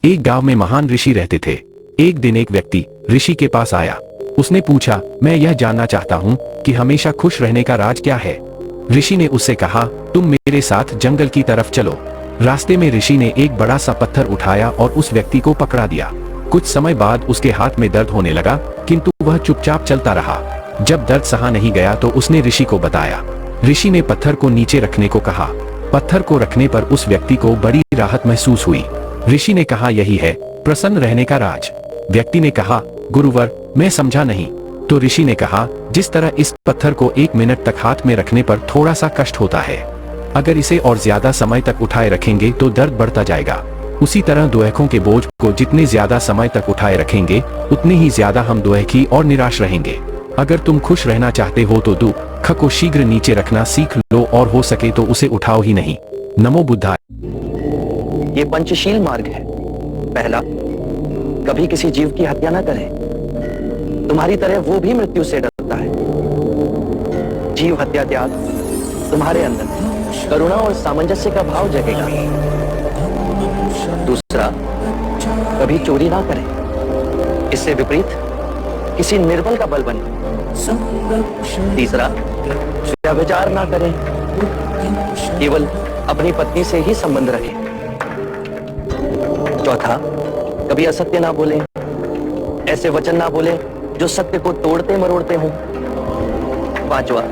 एक गांव में महान ऋषि रहते थे। एक दिन एक व्यक्ति ऋषि के पास आया। उसने पूछा, मैं यह जानना चाहता हूँ कि हमेशा खुश रहने का राज क्या है। ऋषि ने उससे कहा, तुम मेरे साथ जंगल की तरफ चलो। रास्ते में ऋषि ने एक बड़ा सा पत्थर उठाया और उस व्यक्ति को पकड़ा दिया। कुछ समय बाद उसके हाथ में दर्द होने लगा, किंतु वह चुपचाप चलता रहा। जब दर्द सहा नहीं गया तो उसने ऋषि को बताया। ऋषि ने पत्थर को नीचे रखने को कहा। पत्थर को रखने पर उस व्यक्ति को बड़ी राहत महसूस हुई। ऋषि ने कहा, यही है प्रसन्न रहने का राज। व्यक्ति ने कहा, गुरुवर, मैं समझा नहीं। तो ऋषि ने कहा, जिस तरह इस पत्थर को 1 मिनट तक हाथ में रखने पर थोड़ा सा कष्ट होता है, अगर इसे और ज्यादा समय तक उठाए रखेंगे तो दर्द बढ़ता जाएगा। उसी तरह दुखों के बोझ को जितने ज्यादा समय तक उठाए रखेंगे उतनी ही ज्यादा हम दुखी और निराश रहेंगे। अगर तुम खुश रहना चाहते हो तो दुख को शीघ्र नीचे रखना सीख लो और हो सके तो उसे उठाओ ही नहीं। नमो बुद्धाय। ये पंचशील मार्ग है। पहला, कभी किसी जीव की हत्या न करें। तुम्हारी तरह वो भी मृत्यु से डरता है। जीव हत्या त्याग तुम्हारे अंदर करुणा और सामंजस्य का भाव जगेगा। दूसरा, कभी चोरी ना करें। इससे विपरीत किसी निर्बल का बल बने। तीसरा, व्यभिचार ना करें, केवल अपनी पत्नी से ही संबंध रखें। चौथा, कभी असत्य ना बोलें, ऐसे वचन ना बोलें जो सत्य को तोड़ते मरोड़ते हों। पांचवा,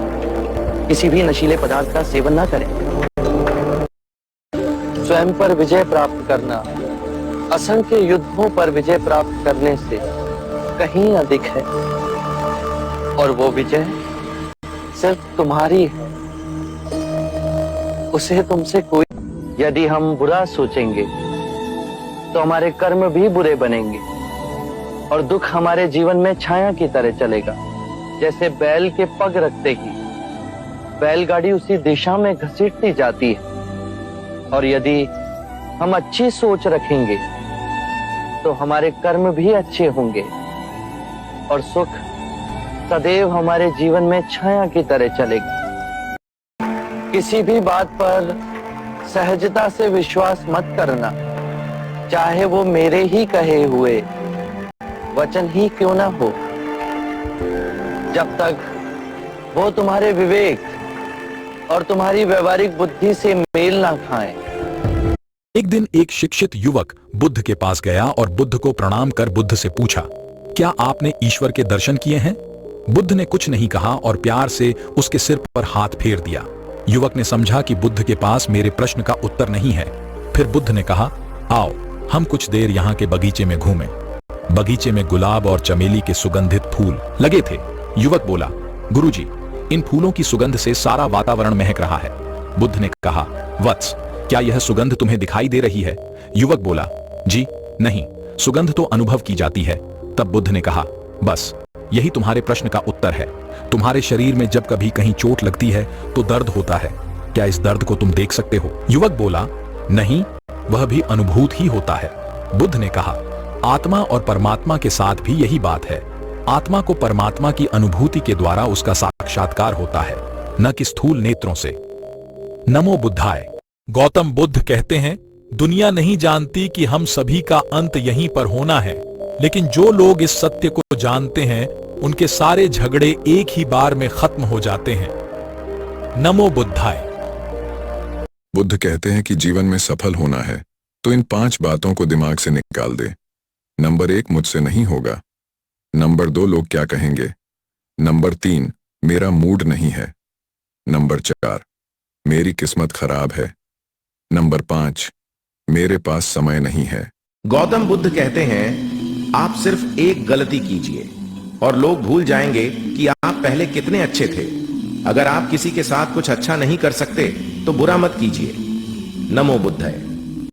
किसी भी नशीले पदार्थ का सेवन ना करें। स्वयं पर विजय प्राप्त करना असंख्य युद्धों पर विजय प्राप्त करने से कहीं अधिक है, और वो विजय सिर्फ तुम्हारी है, उसे तुमसे कोई। यदि हम बुरा सोचेंगे तो हमारे कर्म भी बुरे बनेंगे और दुख हमारे जीवन में छाया की तरह चलेगा। जैसे बैल के पग रखते ही बैलगाड़ी उसी दिशा में घसीटती जाती है, और यदि हम अच्छी सोच रखेंगे तो हमारे कर्म भी अच्छे होंगे और सुख सदैव हमारे जीवन में छाया की तरह चलेगा। किसी भी बात पर सहजता से विश्वास मत करना, चाहे वो मेरे ही कहे हुए वचन ही क्यों ना हो, जब तक वो तुम्हारे विवेक और तुम्हारी व्यवहारिक बुद्धि से मेल ना खाएं। एक दिन एक शिक्षित युवक बुद्ध के पास गया और बुद्ध को प्रणाम कर बुद्ध से पूछा, क्या आपने ईश्वर के दर्शन किए हैं? बुद्ध ने कुछ नहीं कहा और प्यार से उसके सिर पर हाथ फेर दिया। युवक ने समझा कि बुद्ध के पास मेरे प्रश्न का उत्तर नहीं है। फिर बुद्ध ने कहा, आओ हम कुछ देर यहाँ के बगीचे में घूमें। बगीचे में गुलाब और चमेली के सुगंधित फूल लगे थे। युवक बोला, गुरुजी, इन फूलों की सुगंध से सारा वातावरण महक रहा है। बुद्ध ने कहा, वत्स, क्या यह सुगंध तुम्हें दिखाई दे रही है? युवक बोला, जी नहीं, सुगंध तो अनुभव की जाती है। तब बुद्ध ने कहा, बस यही तुम्हारे प्रश्न का उत्तर है। तुम्हारे शरीर में जब कभी कहीं चोट लगती है तो दर्द होता है। क्या इस दर्द को तुम देख सकते हो? युवक बोला, नहीं, वह भी अनुभूत ही होता है। बुद्ध ने कहा, आत्मा और परमात्मा के साथ भी यही बात है। आत्मा को परमात्मा की अनुभूति के द्वारा उसका साक्षात्कार होता है, न कि स्थूल नेत्रों से। नमो बुद्धाय। गौतम बुद्ध कहते हैं, दुनिया नहीं जानती कि हम सभी का अंत यहीं पर होना है, लेकिन जो लोग इस सत्य को जानते हैं उनके सारे झगड़े एक ही बार में खत्म हो जाते हैं। नमो बुद्धाय। बुद्ध कहते हैं कि जीवन में सफल होना है तो इन 5 बातों को दिमाग से निकाल दे। नंबर 1, मुझसे नहीं होगा। नंबर 2, लोग क्या कहेंगे। नंबर 3, मेरा मूड नहीं है। नंबर 4, मेरी किस्मत खराब है। नंबर 5, मेरे पास समय नहीं है। गौतम बुद्ध कहते हैं, आप सिर्फ एक गलती कीजिए और लोग भूल जाएंगे कि आप पहले कितने अच्छे थे। अगर आप किसी के साथ कुछ अच्छा नहीं कर सकते तो बुरा मत कीजिए। नमो बुद्धाय।